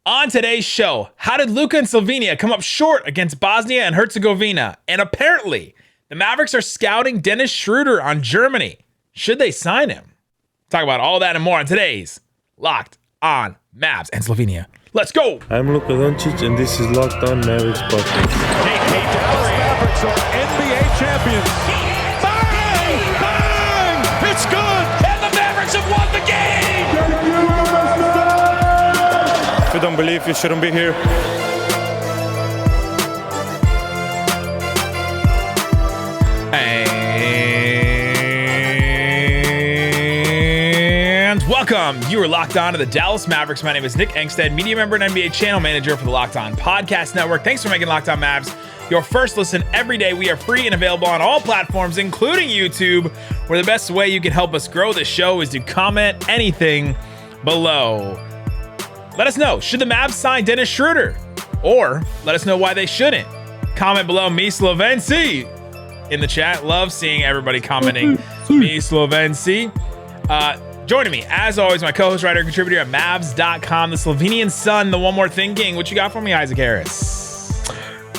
On today's show, how did Luka and Slovenia come up short against Bosnia and Herzegovina? And apparently, the Mavericks are scouting Dennis Schroder on Germany. Should they sign him? Talk about all that and more on today's Locked On Mavs and Slovenia. Let's go! I'm Luka Doncic, and this is Locked On Mavericks podcast. Dallas Mavericks are NBA champions. Bang! Bang! It's good! And the Mavericks have won the game! If you don't believe, you shouldn't be here. And welcome. You are locked on to the Dallas Mavericks. My name is Nick Angstadt, media member and NBA channel manager for the Locked On Podcast Network. Thanks for making Locked On Mavs your first listen every day. We are free and available on all platforms, including YouTube, where the best way you can help us grow the show is to comment anything below. Let us know, should the Mavs sign Dennis Schroder? Or let us know why they shouldn't. Comment below, me Slovenci, in the chat. Love seeing everybody commenting me Slovenci. Joining me, as always, my co-host, writer, and contributor at Mavs.com, the Slovenian Sun, the One More Thing King. What you got for me, Isaac Harris?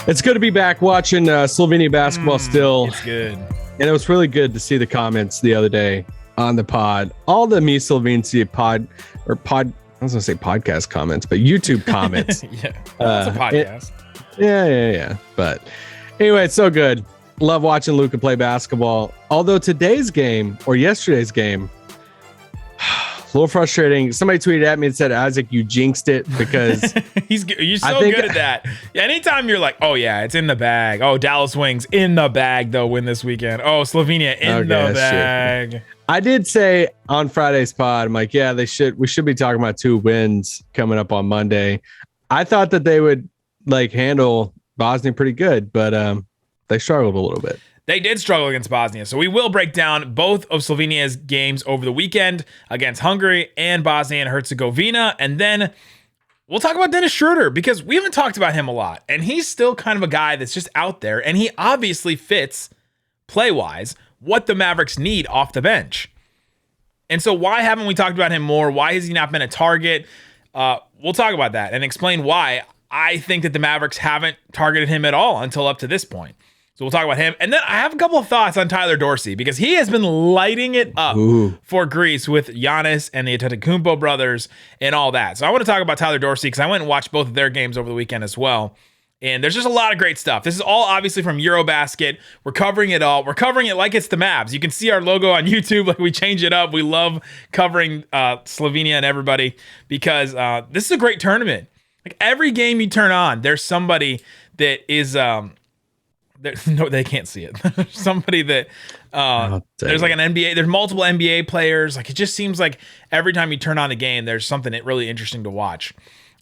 It's good to be back watching Slovenia basketball still. It's good. And it was really good to see the comments the other day on the pod. All the me Slovenci I was going to say podcast comments, but YouTube comments. Yeah, it's a podcast. Yeah. But anyway, it's so good. Love watching Luka play basketball. Although today's game or yesterday's game, a little frustrating. Somebody tweeted at me and said, Isaac, you jinxed it because you're so good at that. Yeah, anytime you're like, oh yeah, it's in the bag. Oh, Dallas Wings in the bag. They'll win this weekend. Oh, Slovenia in the bag. True. I did say on Friday's pod, I'm like, yeah, we should be talking about 2 wins coming up on Monday. I thought that they would handle Bosnia pretty good, but they struggled a little bit. They did struggle against Bosnia. So we will break down both of Slovenia's games over the weekend against Hungary and Bosnia and Herzegovina. And then we'll talk about Dennis Schroder because we haven't talked about him a lot. And he's still kind of a guy that's just out there. And he obviously fits, play-wise, what the Mavericks need off the bench. And so why haven't we talked about him more? Why has he not been a target? We'll talk about that and explain why I think that the Mavericks haven't targeted him at all until up to this point. So we'll talk about him. And then I have a couple of thoughts on Tyler Dorsey because he has been lighting it up for Greece with Giannis and the Antetokounmpo brothers and all that. So I want to talk about Tyler Dorsey because I went and watched both of their games over the weekend as well. And there's just a lot of great stuff. This is all obviously from Eurobasket. We're covering it all. We're covering it like it's the Mavs. You can see our logo on YouTube. Like we change it up. We love covering Slovenia and everybody because this is a great tournament. Like every game you turn on, there's somebody that is no, they can't see it. Somebody that there's like an NBA. There's multiple NBA players. Like it just seems like every time you turn on a game, there's something really interesting to watch.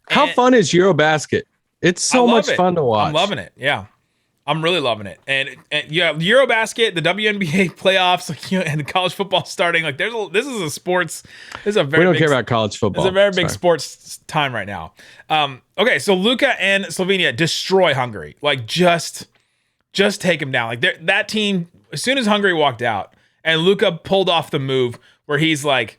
How fun is Eurobasket? It's so much fun to watch. I'm loving it. Yeah, I'm really loving it. And yeah, Eurobasket, the WNBA playoffs, and the college football starting. Like this is a sports. This is a very. We don't care about college football. It's a very big sports time right now. Okay, so Luka and Slovenia destroy Hungary. Like just take them down. Like that team. As soon as Hungary walked out and Luka pulled off the move where he's like,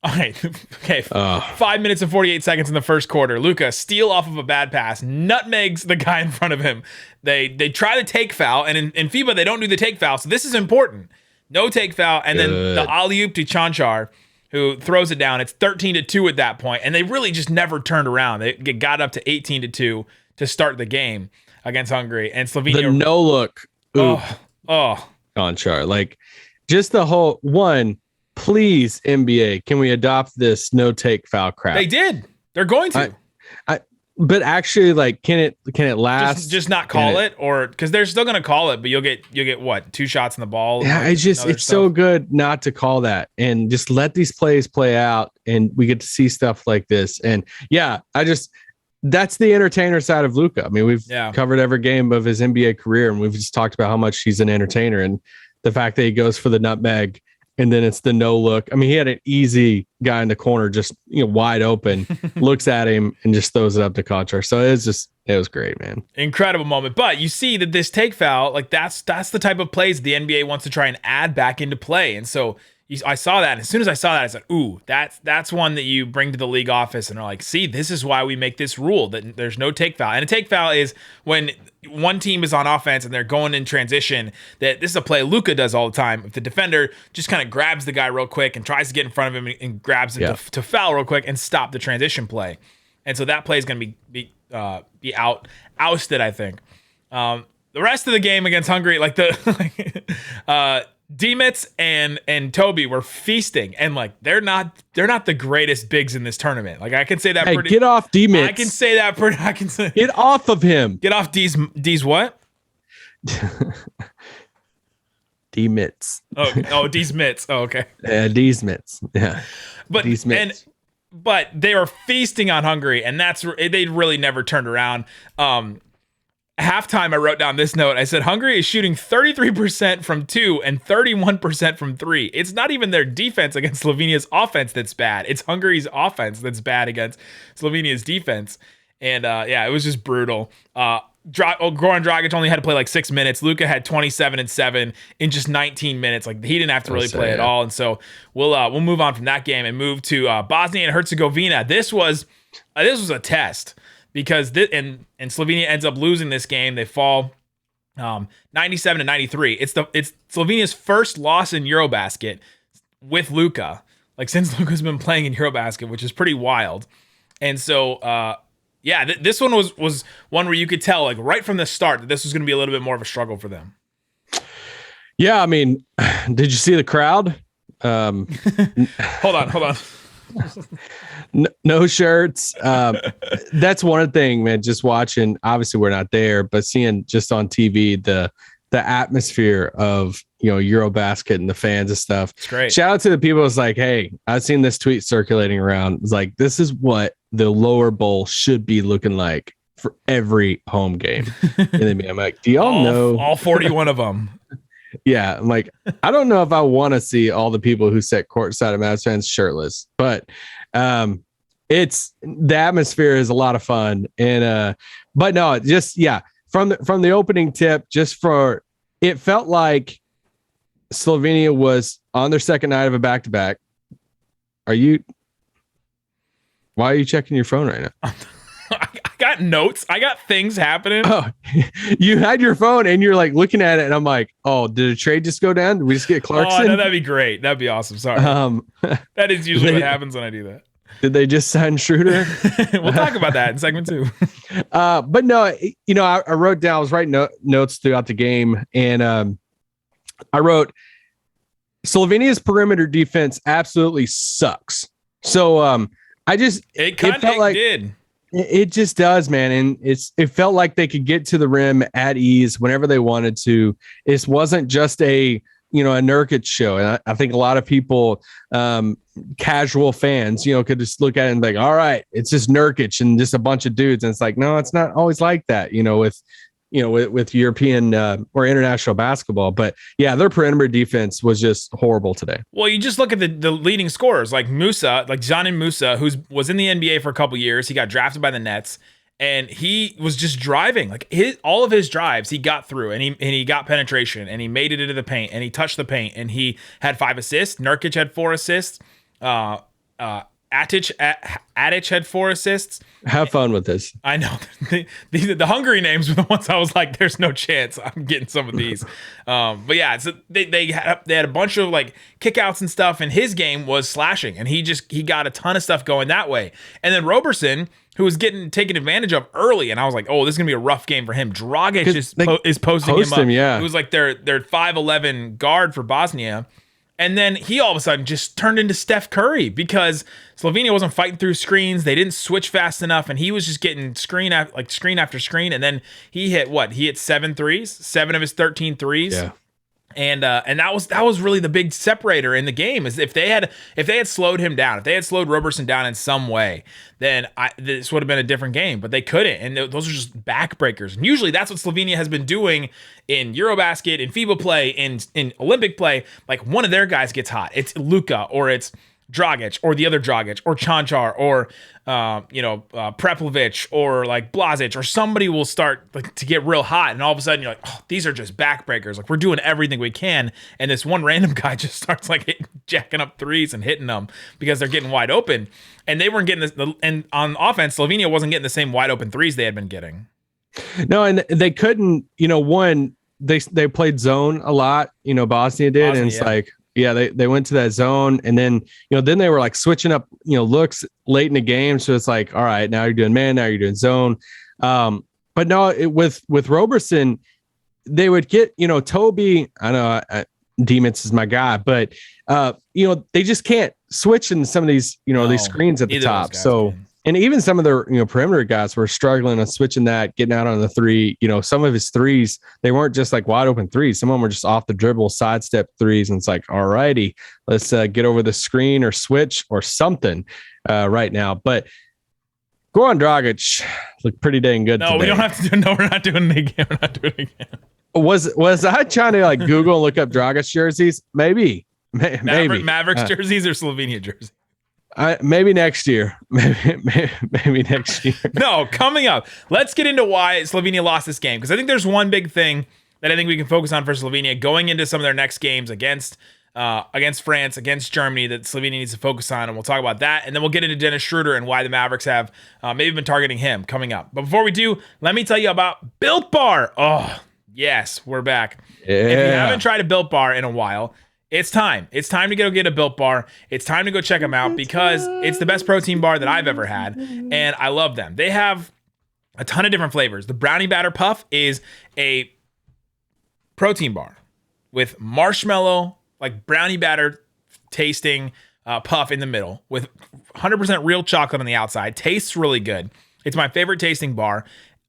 all right, okay, 5 minutes and 48 seconds in the first quarter. Luka steal off of a bad pass, nutmegs the guy in front of him. They try to take foul, and in FIBA they don't do the take foul, so this is important. No take foul, and then the alley-oop to Chanchar, who throws it down. It's 13-2 at that point, and they really just never turned around. They got up to 18-2 to start the game against Hungary, and Slovenia. The no look. Chanchar, like just the whole one. Please, NBA, can we adopt this no take foul crap? They did. They're going to. But actually, like, can it last? Just not call it, or because they're still gonna call it, but you'll get what, 2 shots in the ball? Yeah, it's so good not to call that and just let these plays play out, and we get to see stuff like this. And yeah, that's the entertainer side of Luka. I mean, we've covered every game of his NBA career, and we've just talked about how much he's an entertainer, and the fact that he goes for the nutmeg. And then it's the no look. I mean, he had an easy guy in the corner, just wide open, looks at him and just throws it up to Contra. So it was great, man. Incredible moment. But you see that this take foul, like that's the type of plays the NBA wants to try and add back into play. And so I saw that. And as soon as I saw that, I said, ooh, that's one that you bring to the league office and are like, see, this is why we make this rule that there's no take foul. And a take foul is when one team is on offense and they're going in transition. That this is a play Luka does all the time. If the defender just kind of grabs the guy real quick and tries to get in front of him and grabs him to foul real quick and stop the transition play. And so that play is going to be ousted, I think. The rest of the game against Hungary, like Demitz and Toby were feasting, and like they're not the greatest bigs in this tournament. Like I can say that. Hey, get off Demitz. I can say that. I can say get off of him. Get off D's what? Demitz. Oh, D's mitts. Oh, okay. Yeah, D's mitts. Yeah, but D's mitts. But they were feasting on Hungary, and they really never turned around. Halftime, I wrote down this note. I said, Hungary is shooting 33% from 2 and 31% from 3. It's not even their defense against Slovenia's offense that's bad. It's Hungary's offense that's bad against Slovenia's defense. And it was just brutal. Goran Dragic only had to play like 6 minutes. Luka had 27 and 7 in just 19 minutes. Like he didn't have to really play at all. And so we'll move on from that game and move to Bosnia and Herzegovina. This was a test. Because and Slovenia ends up losing this game. They fall 97 to 93. It's Slovenia's first loss in Eurobasket with Luka, like since Luka's been playing in Eurobasket, which is pretty wild. And so this one was one where you could tell like right from the start that this was going to be a little bit more of a struggle for them. Yeah, I mean, did you see the crowd? Hold on. No shirts. That's one thing, man. Just watching, obviously we're not there, but seeing just on TV the atmosphere of Eurobasket and the fans and stuff. It's great. Shout out to the people. It's like, hey, I've seen this tweet circulating around. It's like, this is what the lower bowl should be looking like for every home game. And then I'm like, do y'all know all 41 of them? Yeah, I'm like, I don't know if I want to see all the people who sat courtside of Mavs fans shirtless, but it's the atmosphere is a lot of fun. And but no, just from the opening tip, it felt like Slovenia was on their second night of a back-to-back. Why are you checking your phone right now? I got notes. I got things happening. Oh, you had your phone and you're like looking at it, and I'm like, oh, did a trade just go down? Did we just get Clarkson? Oh, no, that'd be great. That'd be awesome. Sorry. That is usually what happens when I do that. Did they just sign Schroder? We'll talk about that in segment 2. But no, I wrote down. I was writing notes throughout the game, and I wrote Slovenia's perimeter defense absolutely sucks. So it felt like it did. It just does, man. And it felt like they could get to the rim at ease whenever they wanted to. It wasn't just a Nurkic show. And I think a lot of people, casual fans, could just look at it and be like, all right, it's just Nurkic and just a bunch of dudes. And it's like, no, it's not always like that, with European or international basketball. But yeah, their perimeter defense was just horrible today. Well, you just look at the leading scorers like Janin Musa, who was in the NBA for a couple years. He got drafted by the Nets, and he was just driving. Like all of his drives, he got through, and he got penetration, and he made it into the paint, and he touched the paint, and he had 5 assists. Nurkic had 4 assists. Atic had 4 assists. Have fun with this. I know. The Hungary names were the ones I was like, there's no chance I'm getting some of these. But yeah, so they had a bunch of like kickouts and stuff, and his game was slashing, and he got a ton of stuff going that way. And then Roberson, who was getting taken advantage of early, and I was like, oh, this is gonna be a rough game for him. Dragic is posting him up. Yeah. It was like their 5'11" guard for Bosnia. And then he all of a sudden just turned into Steph Curry because Slovenia wasn't fighting through screens. They didn't switch fast enough, and he was just getting screen after screen. And then he hit 7 threes, 7 of his 13 threes. Yeah. And that was really the big separator in the game. Is if they had slowed him down, if they had slowed Roberson down in some way, then this would have been a different game. But they couldn't, and those are just backbreakers. And usually that's what Slovenia has been doing in Eurobasket, in FIBA play, in Olympic play. Like one of their guys gets hot, it's Luka or it's Dragic or the other Dragic or Chanchar or Preplovic or like Blazic, or somebody will start like to get real hot, and all of a sudden you're like, oh, these are just backbreakers. Like we're doing everything we can, and this one random guy just starts like jacking up threes and hitting them because they're getting wide open. And they weren't getting this. And on offense, Slovenia wasn't getting the same wide open threes they had been getting. No, and they couldn't, they played zone a lot, Bosnia did. And it's like, they went to that zone, and then, then they were like switching up, looks late in the game. So it's like, all right, now you're doing man, now you're doing zone. But no, with Roberson, they would get, Toby, I know Demons is my guy, but they just can't switch in some of these, these screens at the top. So, and even some of their, perimeter guys were struggling on switching that, getting out on the three. Some of his threes, they weren't just like wide open threes. Some of them were just off the dribble, sidestep threes. And it's like, all righty, let's get over the screen or switch or something right now. But Goran Dragic looked pretty dang good today. We don't have to do. No, we're not doing it again. We're not doing it again. Was I trying to like Google and look up Dragic jerseys? Maybe. Mavericks jerseys or Slovenia jerseys? Maybe next year. Maybe next year. No, coming up. Let's get into why Slovenia lost this game, because I think there's one big thing that I think we can focus on for Slovenia going into some of their next games against France, against Germany, that Slovenia needs to focus on, and we'll talk about that. And then we'll get into Dennis Schroder and why the Mavericks have maybe been targeting him coming up. But before we do, let me tell you about Built Bar. Oh, yes, we're back. Yeah. If you haven't tried a Built Bar in a while, it's time. It's time to go get a Built Bar. It's time to go check them out because it's the best protein bar that I've ever had, and I love them. They have a ton of different flavors. The Brownie Batter Puff is a protein bar with marshmallow, like brownie batter tasting puff in the middle with 100% real chocolate on the outside. Tastes really good. It's my favorite tasting bar.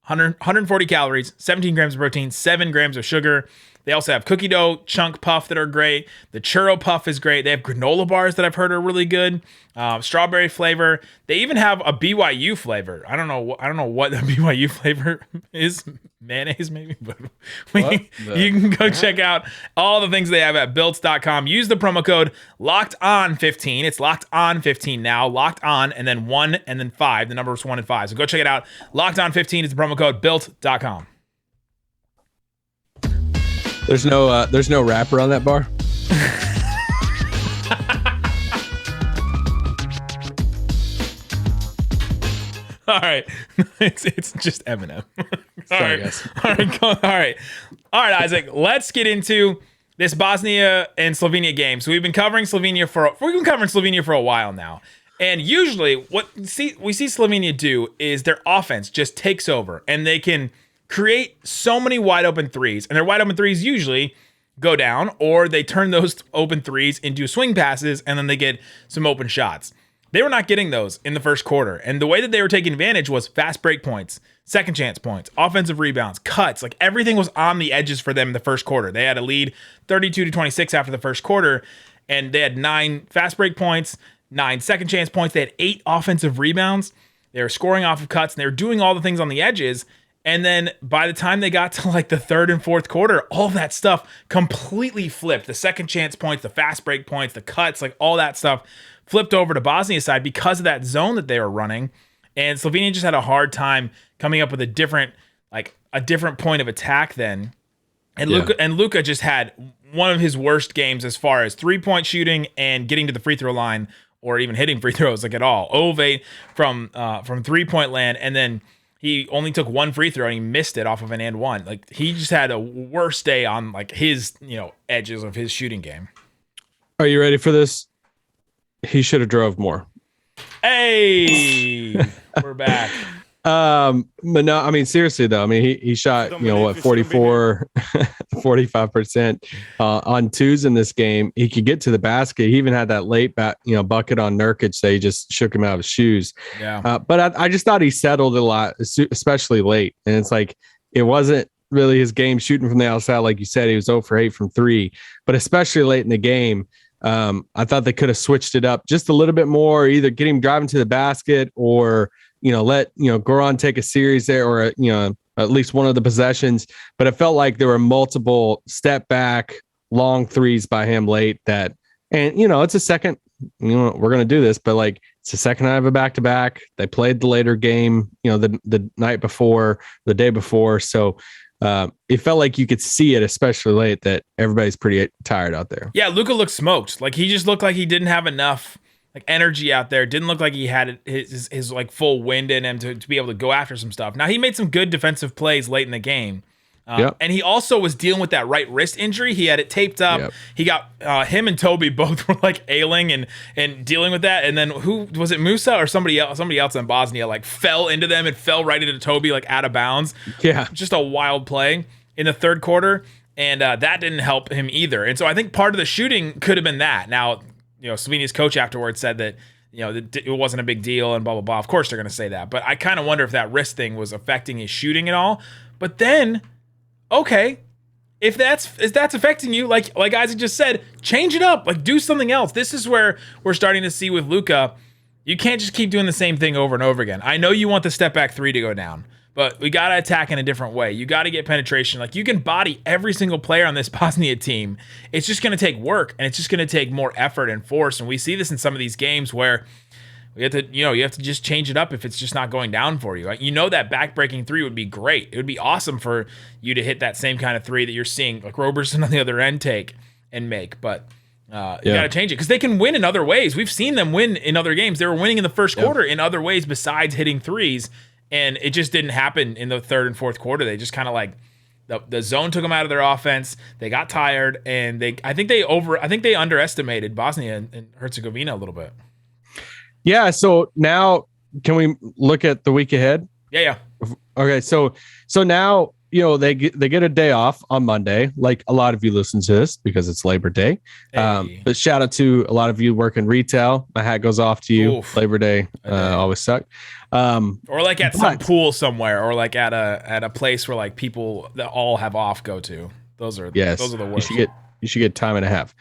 140 calories, 17 grams of protein, 7 grams of sugar. They also have cookie dough chunk puff that are great. The churro puff is great. They have granola bars that I've heard are really good. Strawberry flavor. They even have a BYU flavor. I don't know what the BYU flavor is. Mayonnaise maybe, but you can go check out all the things they have at built.com. Use the promo code LOCKEDON15. It's locked on 15 now. Locked on and then 1 and then 5. The number is 1 and 5. So go check it out. Locked on 15 is the promo code built.com. There's no wrapper on that bar. All right, it's just Eminem. Sorry, guys. All right, Isaac. Let's get into this Bosnia and Slovenia game. So we've been covering Slovenia for a while now, and usually what we see Slovenia do is their offense just takes over, and they can create so many wide open threes, and their wide open threes usually go down, or they turn those open threes into swing passes, and then they get some open shots. They were not getting those in the first quarter, and the way that they were taking advantage was fast break points, second chance points, offensive rebounds, cuts. Like everything was on the edges for them in the first quarter. They had a lead 32-26 after the first quarter, and they had 9 fast break points, 9 second chance points. They had 8 offensive rebounds. They were scoring off of cuts, and they were doing all the things on the edges. And then by the time they got to like the third and fourth quarter, all that stuff completely flipped. The second chance points, the fast break points, the cuts, like all that stuff flipped over to Bosnia's side because of that zone that they were running. And Slovenia just had a hard time coming up with a different point of attack then. And Luka just had one of his worst games as far as 3-point shooting and getting to the free throw line or even hitting free throws like at all. 0 of 8 from 3-point land, and then he only took 1 free throw and he missed it off of an and one. Like he just had a worse day on like his, edges of his shooting game. Are you ready for this? He should have drove more. Hey, we're back. But no, I mean, seriously though, I mean, he shot, 44, 45% on twos in this game. He could get to the basket. He even had that late bucket on Nurkic. They just shook him out of his shoes. Yeah. But I just thought he settled a lot, especially late. And it's like, it wasn't really his game shooting from the outside. Like you said, he was 0 for 8 from 3, but especially late in the game, I thought they could have switched it up just a little bit more, either get him driving to the basket or, let Goran take a series there, or at least one of the possessions. But it felt like there were multiple step back long threes by him late. And it's a second. We're gonna do this, but like it's the second night of a back to back. They played the later game, the night before, the day before. So it felt like you could see it, especially late, that everybody's pretty tired out there. Yeah, Luka looked smoked. Like he just looked like he didn't have enough like energy out there. Didn't look like he had his like full wind in him to be able to go after some stuff. Now he made some good defensive plays late in the game. And he also was dealing with that right wrist injury. He had it taped up. Yep. He got him and Toby both were like ailing and dealing with that. And then who was it, Musa or somebody else in Bosnia like fell into them and fell right into Toby like out of bounds. Yeah, just a wild play in the third quarter, and that didn't help him either. And so I think part of the shooting could have been that. Now, Slovenia's coach afterwards said that it wasn't a big deal and blah blah blah. Of course they're going to say that, but I kind of wonder if that wrist thing was affecting his shooting at all. But then. Okay, if that's affecting you, like Isaac just said, change it up. Like do something else. This is where we're starting to see with Luka, you can't just keep doing the same thing over and over again. I know you want the step back three to go down, but we got to attack in a different way. You got to get penetration. Like you can body every single player on this Bosnia team. It's just going to take work and it's just going to take more effort and force. And we see this in some of these games where we have to, you have to just change it up if it's just not going down for you. That back-breaking three would be great. It would be awesome for you to hit that same kind of three that you're seeing like Roberson on the other end take and make. But you got to change it because they can win in other ways. We've seen them win in other games. They were winning in the first quarter in other ways besides hitting threes, and it just didn't happen in the third and fourth quarter. They just kind of like the zone took them out of their offense. They got tired, and I think they underestimated Bosnia and Herzegovina a little bit. Yeah, so now can we look at the week ahead? Yeah. Okay, so now they get a day off on Monday, like a lot of you listen to this because it's Labor Day. Hey. But shout out to a lot of you working retail. My hat goes off to you. Oof. Labor Day always suck. Or like at some pool somewhere, or like at a place where like people that all have off go to. Those are the worst. You should get time and a half.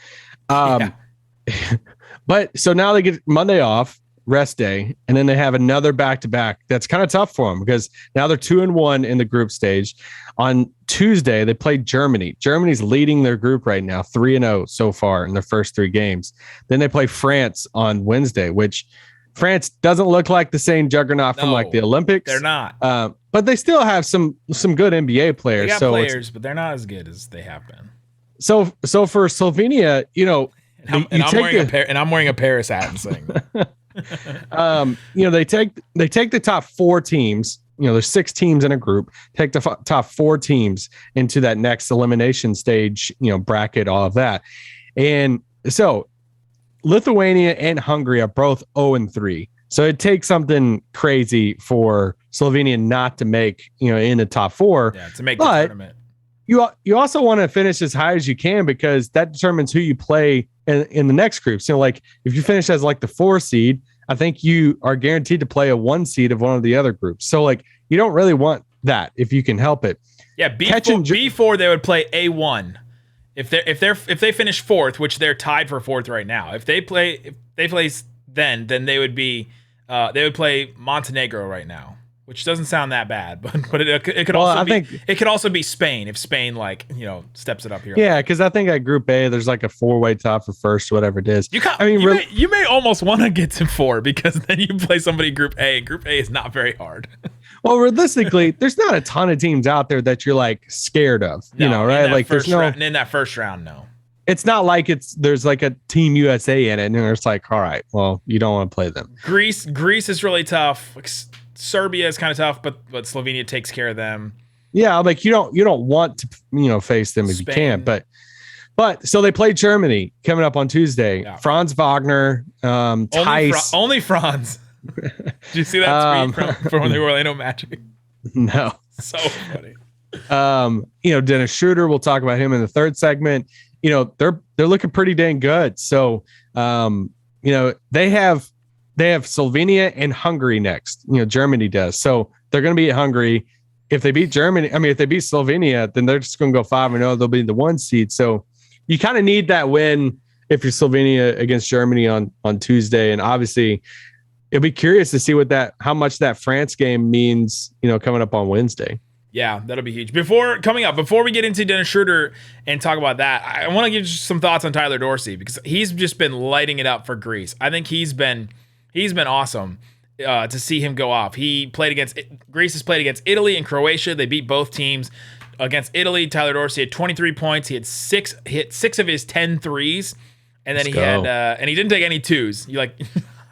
But so now they get Monday off. Rest day, and then they have another back-to-back. That's kind of tough for them because now they're 2-1 in the group stage. On Tuesday, they play Germany. Germany's leading their group right now, 3-0 so far in their first three games. Then they play France on Wednesday, which France doesn't look like the same juggernaut from like the Olympics. They're not. But they still have some good NBA players. They got players, but they're not as good as they have been. So for Slovenia, I'm wearing a Paris hat and saying that. They take the top four teams. There's 6 teams in a group. Take the top 4 teams into that next elimination stage. Bracket, all of that, and so Lithuania and Hungary are both 0-3. So it takes something crazy for Slovenia not to make in the top 4. Yeah, to make the tournament. You also want to finish as high as you can because that determines who you play in the next group. So like if you finish as like the 4 seed, I think you are guaranteed to play a 1 seed of one of the other groups. So like you don't really want that if you can help it. Yeah, B4 they would play A1. If they finish 4th, which they're tied for 4th right now. If they play then they would play Montenegro right now. Which doesn't sound that bad, but it could also be Spain if Spain steps it up here. Yeah, because I think at Group A there's like a 4-way top for first, whatever it is. You may almost want to get to 4 because then you play somebody Group A. And Group A is not very hard. Well, realistically, there's not a ton of teams out there that you're like scared of. Right? Like there's in that first round, no. It's not like there's like a Team USA in it, and it's like, all right, well, you don't want to play them. Greece is really tough. Serbia is kind of tough, but Slovenia takes care of them. Yeah, like you don't want to face them if you can, but so they play Germany coming up on Tuesday. Yeah. Franz Wagner, Theis. Only Franz. Did you see that tweet from the Orlando Magic? No. So funny. Dennis Schroder. We'll talk about him in the third segment. They're looking pretty dang good. So they have Slovenia and Hungary next. Germany does. So they're going to beat Hungary. If they beat if they beat Slovenia, then they're just going to go 5-0. They'll be the 1 seed. So you kind of need that win if you're Slovenia against Germany on Tuesday. And obviously, it'll be curious to see how much that France game means, coming up on Wednesday. Yeah, that'll be huge. Before we get into Dennis Schroder and talk about that, I want to give you some thoughts on Tyler Dorsey because he's just been lighting it up for Greece. I think he's been awesome to see him go off. Greece has played against Italy and Croatia. They beat both teams. against Italy, Tyler Dorsey had 23 points. He hit six of his 10 threes. And then and he didn't take any twos.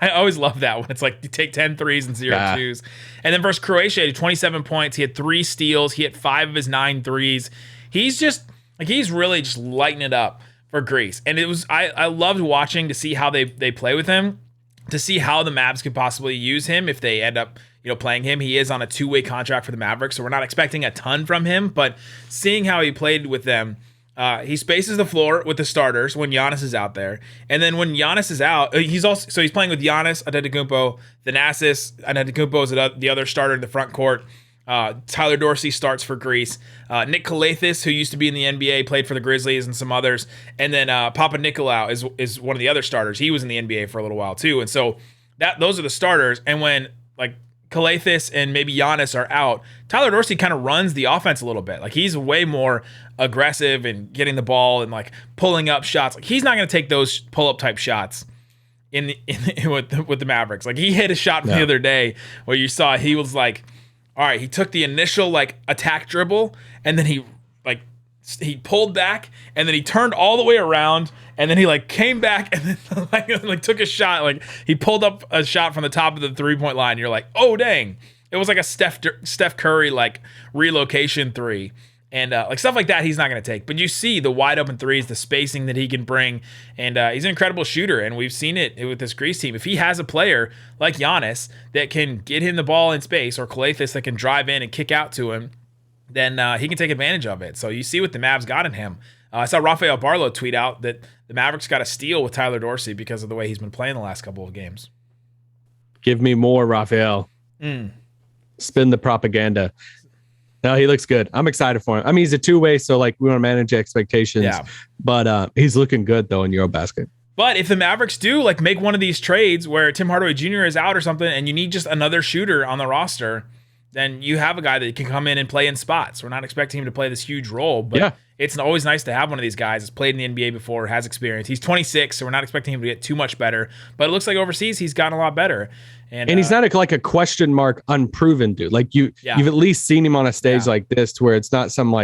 I always love that when it's like you take 10 threes and 0 twos. And then versus Croatia, he had 27 points. He had 3 steals. He hit 5 of his 9 threes. He's really just lighting it up for Greece. And I loved watching to see how they play with him, to see how the Mavs could possibly use him if they end up playing him. He is on a 2-way contract for the Mavericks, so we're not expecting a ton from him, but seeing how he played with them, he spaces the floor with the starters when Giannis is out there. And then when Giannis is out, he's playing with Giannis, Antetokounmpo, Thanasis. Antetokounmpo is the other starter in the front court. Tyler Dorsey starts for Greece. Nick Kalathis, who used to be in the NBA, played for the Grizzlies and some others. And then Papa Nikolaou is one of the other starters. He was in the NBA for a little while too. And so those are the starters. And when Kalathis and maybe Giannis are out, Tyler Dorsey kind of runs the offense a little bit. He's way more aggressive and getting the ball and pulling up shots. He's not going to take those pull-up type shots with the Mavericks. He hit a shot the other day where you saw he was all right, he took the initial attack dribble and then he pulled back and then he turned all the way around and then he came back and then took a shot. He pulled up a shot from the top of the 3-point line. You're oh dang. It was a Steph Curry relocation 3. And stuff like that he's not going to take. But you see the wide open threes, the spacing that he can bring, and he's an incredible shooter. And we've seen it with this Greece team. If he has a player like Giannis that can get him the ball in space, or Kalathis that can drive in and kick out to him, then he can take advantage of it. So you see what the Mavs got in him. I saw Rafael Barlow tweet out that the Mavericks got a steal with Tyler Dorsey because of the way he's been playing the last couple of games. Give me more, Rafael. Spin the propaganda. No, he looks good. I'm excited for him. I mean, he's a 2-way, so we want to manage expectations. Yeah. But he's looking good though in Eurobasket. But if the Mavericks do make one of these trades where Tim Hardaway Jr. is out or something, and you need just another shooter on the roster, then you have a guy that can come in and play in spots. We're not expecting him to play this huge role, but it's always nice to have one of these guys that's played in the NBA before, has experience. He's 26, so we're not expecting him to get too much better. But it looks like overseas he's gotten a lot better. And he's not a question mark unproven dude. You've at least seen him on a stage like this, to where it's not some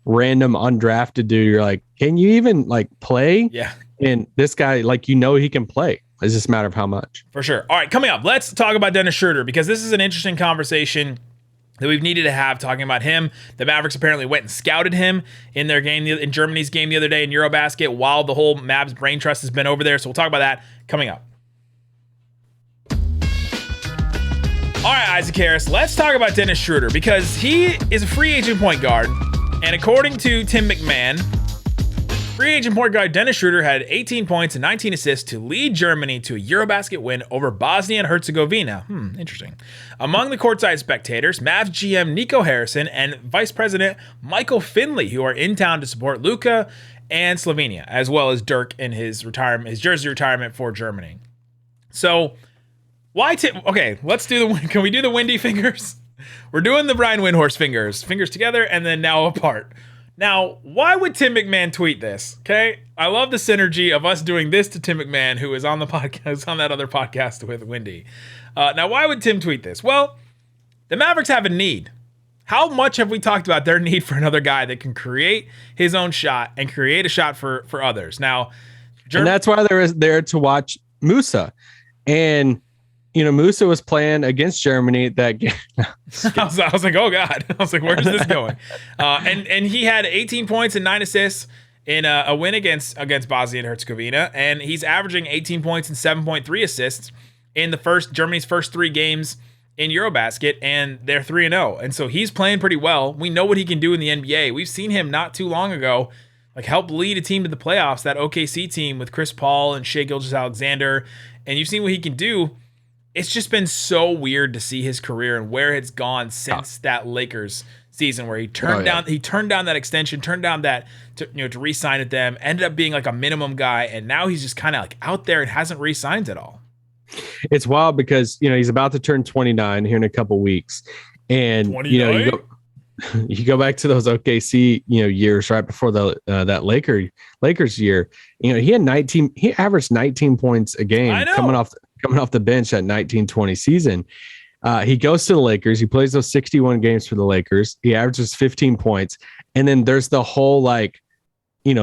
random undrafted dude. You're can you even play? Yeah. And this guy, he can play. It's just a matter of how much. For sure. All right, coming up, let's talk about Dennis Schroder, because this is an interesting conversation that we've needed to have, talking about him. The Mavericks apparently went and scouted him in their game, in Germany's game the other day in Eurobasket, while the whole Mavs Brain Trust has been over there. So we'll talk about that coming up. All right, Isaac Harris, let's talk about Dennis Schroder, because he is a free agent point guard. And according to Tim McMahon, free agent point guard Dennis Schroder had 18 points and 19 assists to lead Germany to a Eurobasket win over Bosnia and Herzegovina. Interesting. Among the courtside spectators, Mavs GM Nico Harrison and Vice President Michael Finley, who are in town to support Luka and Slovenia, as well as Dirk in his jersey retirement for Germany. So, okay, let's do can we do the windy fingers? We're doing the Brian Windhorst fingers together and then now apart. Now, why would Tim McMahon tweet this? Okay, I love the synergy of us doing this to Tim McMahon, who is on the podcast, on that other podcast with Wendy. Now, why would Tim tweet this? Well, the Mavericks have a need. How much have we talked about their need for another guy that can create his own shot and create a shot for others? Now, and that's why they're there to watch Musa. And Musa was playing against Germany that game. I was oh God. I was where's this going? And he had 18 points and 9 assists in a win against Bosnia and Herzegovina, and he's averaging 18 points and 7.3 assists in Germany's first 3 games in Eurobasket, and they're 3-0. And so he's playing pretty well. We know what he can do in the NBA. We've seen him not too long ago help lead a team to the playoffs, that OKC team with Chris Paul and Shai Gilgeous-Alexander, and you've seen what he can do. It's just been so weird to see his career and where it's gone since that Lakers season, where he turned down that extension, turned down that to re-sign with them, ended up being a minimum guy, and now he's just kind of out there and hasn't re-signed at all. It's wild because he's about to turn 29 here in a couple weeks, and 29? You go back to those OKC years right before that Lakers year. He averaged 19 points a game coming off the bench at 19-20 season. He goes to the Lakers. He plays those 61 games for the Lakers. He averages 15 points. And then there's the whole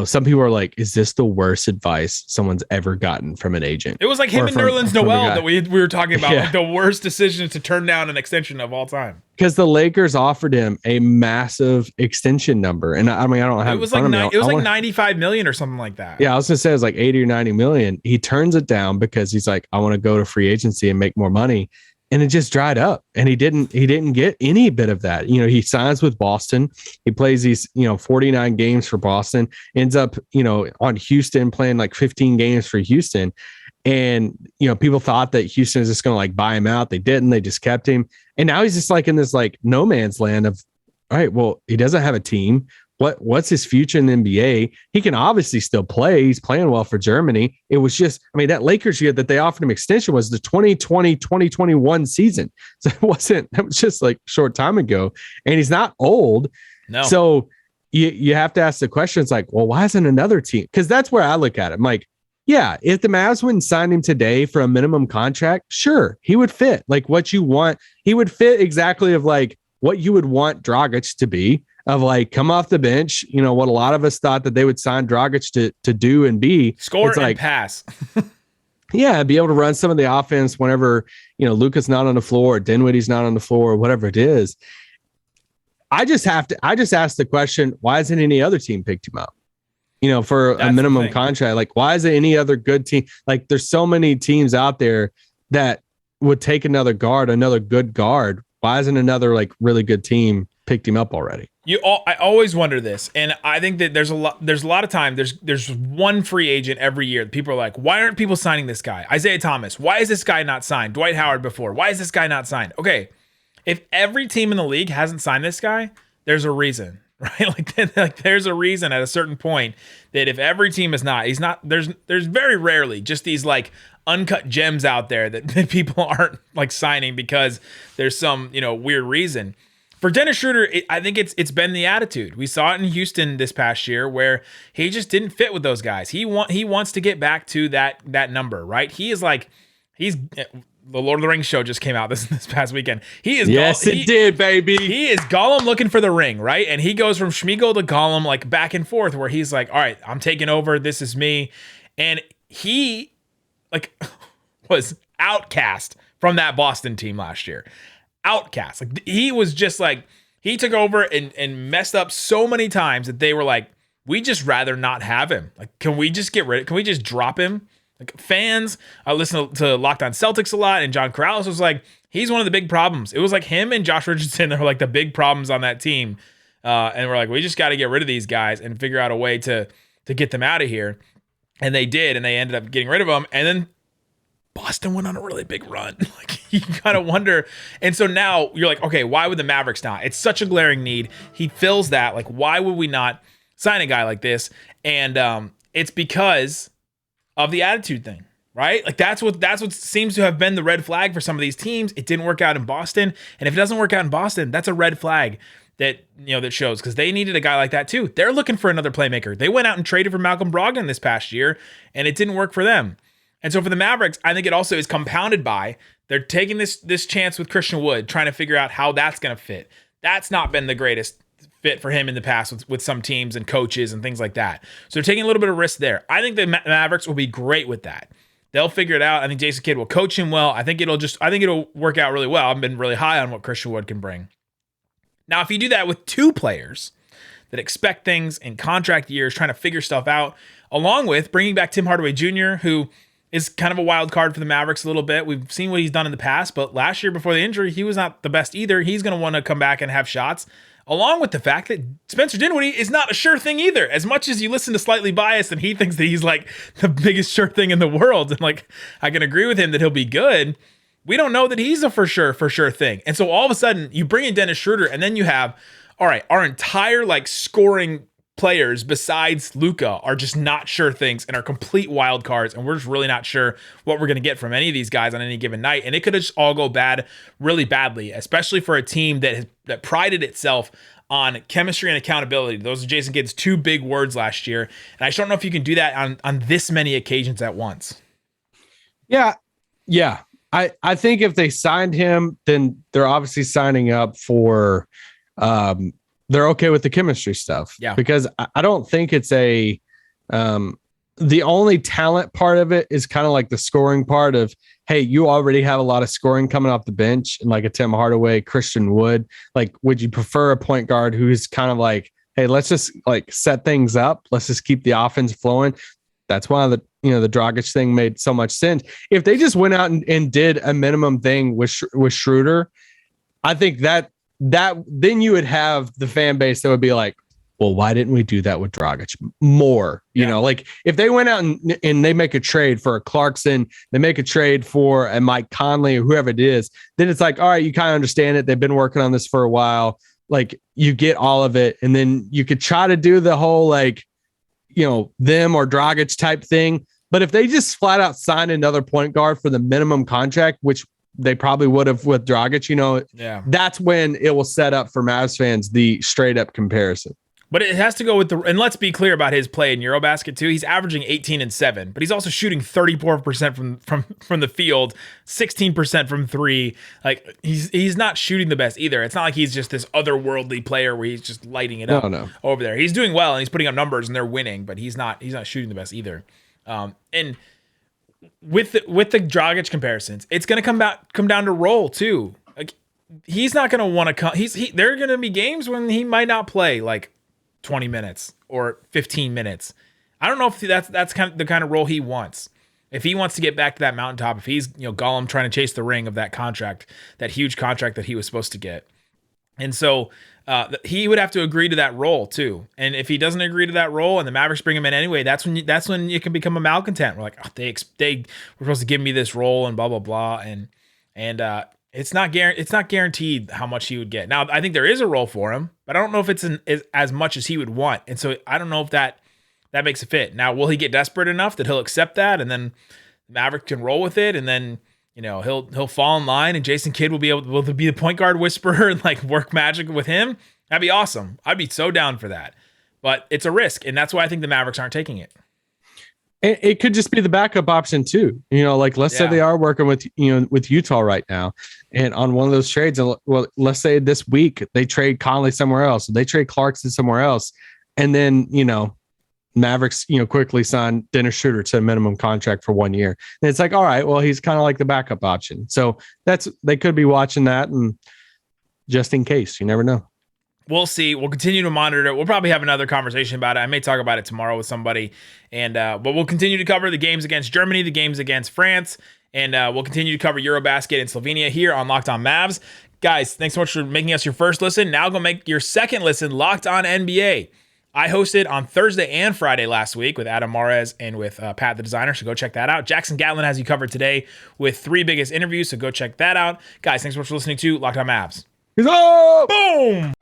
some people are like, is this the worst advice someone's ever gotten from an agent? It was like him and Nerlens Noel that we were talking about, like the worst decision to turn down an extension of all time. Because the Lakers offered him a massive extension number. And I don't have it was like $95 million or something like that. Yeah, I was gonna say it was like 80 or 90 million. He turns it down because he's like, I want to go to free agency and make more money. And it just dried up, and he didn't get any bit of that. He signs with Boston. He plays these, 49 games for Boston, ends up, on Houston playing like 15 games for Houston. And, people thought that Houston is just going to like buy him out. They didn't, they just kept him. And now he's just like in this like no man's land of, all right, well, he doesn't have a team. What's his future in the NBA? He can obviously still play. He's playing well for Germany. It was just, that Lakers year that they offered him extension was the 2020-2021 season. So that was just like a short time ago. And he's not old. No. So you have to ask the question. It's like, well, why isn't another team? Because that's where I look at it. I'm like, yeah, if the Mavs wouldn't sign him today for a minimum contract, sure, he would fit like what you want. He would fit exactly of like what you would want Dragic to be. Of like come off the bench, what a lot of us thought that they would sign Dragic to do and be. Score and pass. Yeah, be able to run some of the offense whenever, Luka's not on the floor, or Dinwiddie's not on the floor, or whatever it is. I just ask the question, why hasn't any other team picked him up? For a minimum contract. Like, why is it any other good team? Like, there's so many teams out there that would take another good guard. Why isn't another like really good team picked him up already? I always wonder this, and I think that there's a lot of time. There's one free agent every year. People are like, why aren't people signing this guy? Isaiah Thomas. Why is this guy not signed? Dwight Howard before. Why is this guy not signed? Okay, if every team in the league hasn't signed this guy, there's a reason, right? Like there's a reason at a certain point that if every team is not, he's not. There's very rarely just these like uncut gems out there that people aren't like signing because there's some weird reason. For Dennis Schroder, I think it's been the attitude. We saw it in Houston this past year where he just didn't fit with those guys. He wants to get back to that number, right? He's the Lord of the Rings show just came out this past weekend. It did, baby. He is Gollum looking for the ring, right? And he goes from Schmeagol to Gollum like back and forth where he's like, all right, I'm taking over. This is me. And he like was outcast from that Boston team last year. Outcast. Like he was just like, he took over and messed up so many times that they were like, we just rather not have him. Like, can we just drop him? Like fans, I listen to Locked On Celtics a lot, and John Corrales was like, he's one of the big problems. It was like him and Josh Richardson that were like the big problems on that team. And we're like, we just got to get rid of these guys and figure out a way to get them out of here. And they did, and they ended up getting rid of them. And then Boston went on a really big run. Like you kind of wonder. And so now you're like, okay, why would the Mavericks not? It's such a glaring need. He fills that. Like, why would we not sign a guy like this? And it's because of the attitude thing, right? Like that's what seems to have been the red flag for some of these teams. It didn't work out in Boston. And if it doesn't work out in Boston, that's a red flag that shows, because they needed a guy like that too. They're looking for another playmaker. They went out and traded for Malcolm Brogdon this past year, and it didn't work for them. And so for the Mavericks, I think it also is compounded by they're taking this chance with Christian Wood, trying to figure out how that's going to fit. That's not been the greatest fit for him in the past with some teams and coaches and things like that. So they're taking a little bit of risk there. I think the Mavericks will be great with that. They'll figure it out. I think Jason Kidd will coach him well. I think it'll work out really well. I've been really high on what Christian Wood can bring. Now, if you do that with two players that expect things in contract years, trying to figure stuff out, along with bringing back Tim Hardaway Jr., who is kind of a wild card for the Mavericks a little bit. We've seen what he's done in the past, but last year before the injury, he was not the best either. He's going to want to come back and have shots, along with the fact that Spencer Dinwiddie is not a sure thing either. As much as you listen to Slightly Biased and he thinks that he's like the biggest sure thing in the world, and like I can agree with him that he'll be good, we don't know that he's a for sure thing. And so all of a sudden you bring in Dennis Schroder, and then you have, all right, our entire like scoring players besides Luka are just not sure things and are complete wild cards, and we're just really not sure what we're going to get from any of these guys on any given night. And it could just all go bad really badly, especially for a team that prided itself on chemistry and accountability. Those are Jason Kidd's two big words last year, and I just don't know if you can do that on this many occasions at once. Yeah. I think if they signed him, then they're obviously signing up for they're okay with the chemistry stuff. Yeah. Because I don't think it's the only talent part of it is kind of like the scoring part of, hey, you already have a lot of scoring coming off the bench, and like a Tim Hardaway, Christian Wood. Like, would you prefer a point guard who's kind of like, hey, let's just like set things up. Let's just keep the offense flowing. That's why the Dragic thing made so much sense. If they just went out and did a minimum thing with Schroder, I think that then you would have the fan base that would be like, well, why didn't we do that with Dragic more? You know, like if they went out and they make a trade for a Clarkson, they make a trade for a Mike Conley or whoever it is, then it's like, all right, you kind of understand it. They've been working on this for a while. Like, you get all of it. And then you could try to do the whole, like, them or Dragic type thing. But if they just flat out sign another point guard for the minimum contract, which they probably would have with Dragic, that's when it will set up for Mavs fans the straight up comparison. But it has to go with and let's be clear about his play in Eurobasket too. He's averaging 18 and 7, but he's also shooting 34% from the field, 16% from three. Like, he's not shooting the best either. It's not like he's just this otherworldly player where he's just lighting it up over there. He's doing well and he's putting up numbers and they're winning, but he's not shooting the best either. And with the Dragic comparisons, it's going to come down to role too. Like, he's not going to want to come. There are going to be games when he might not play like 20 minutes or 15 minutes. I don't know if that's kind of the kind of role he wants. If he wants to get back to that mountaintop, if he's Gollum trying to chase the ring of that contract, that huge contract that he was supposed to get, and so he would have to agree to that role too. And if he doesn't agree to that role, and the Mavericks bring him in anyway, that's when you can become a malcontent. We're like, oh, they were supposed to give me this role and blah blah blah, and it's not guaranteed how much he would get. Now, I think there is a role for him, but I don't know if it's as much as he would want. And so I don't know if that makes a fit. Now, will he get desperate enough that he'll accept that, and then Maverick can roll with it, and then he'll fall in line, and Jason Kidd will be the point guard whisperer and like work magic with him? That'd be awesome. I'd be so down for that. But it's a risk, and that's why I think the Mavericks aren't taking it. It could just be the backup option too. Like let's say they are working with Utah right now, and on one of those trades, well, let's say this week they trade Conley somewhere else, they trade Clarkson somewhere else, and then Mavericks quickly sign Dennis Schroder to a minimum contract for 1 year. And it's like, all right, well, he's kind of like the backup option. So they could be watching that, and just in case, you never know. We'll see. We'll continue to monitor it. We'll probably have another conversation about it. I may talk about it tomorrow with somebody. And but we'll continue to cover the games against Germany, the games against France, and we'll continue to cover Eurobasket and Slovenia here on Locked On Mavs. Guys, thanks so much for making us your first listen. Now go make your second listen, Locked On NBA. I hosted on Thursday and Friday last week with Adam Mares and with Pat the Designer, so go check that out. Jackson Gatlin has you covered today with 3 biggest interviews, so go check that out. Guys, thanks so much for listening to Locked On Mavs. Peace out! Boom!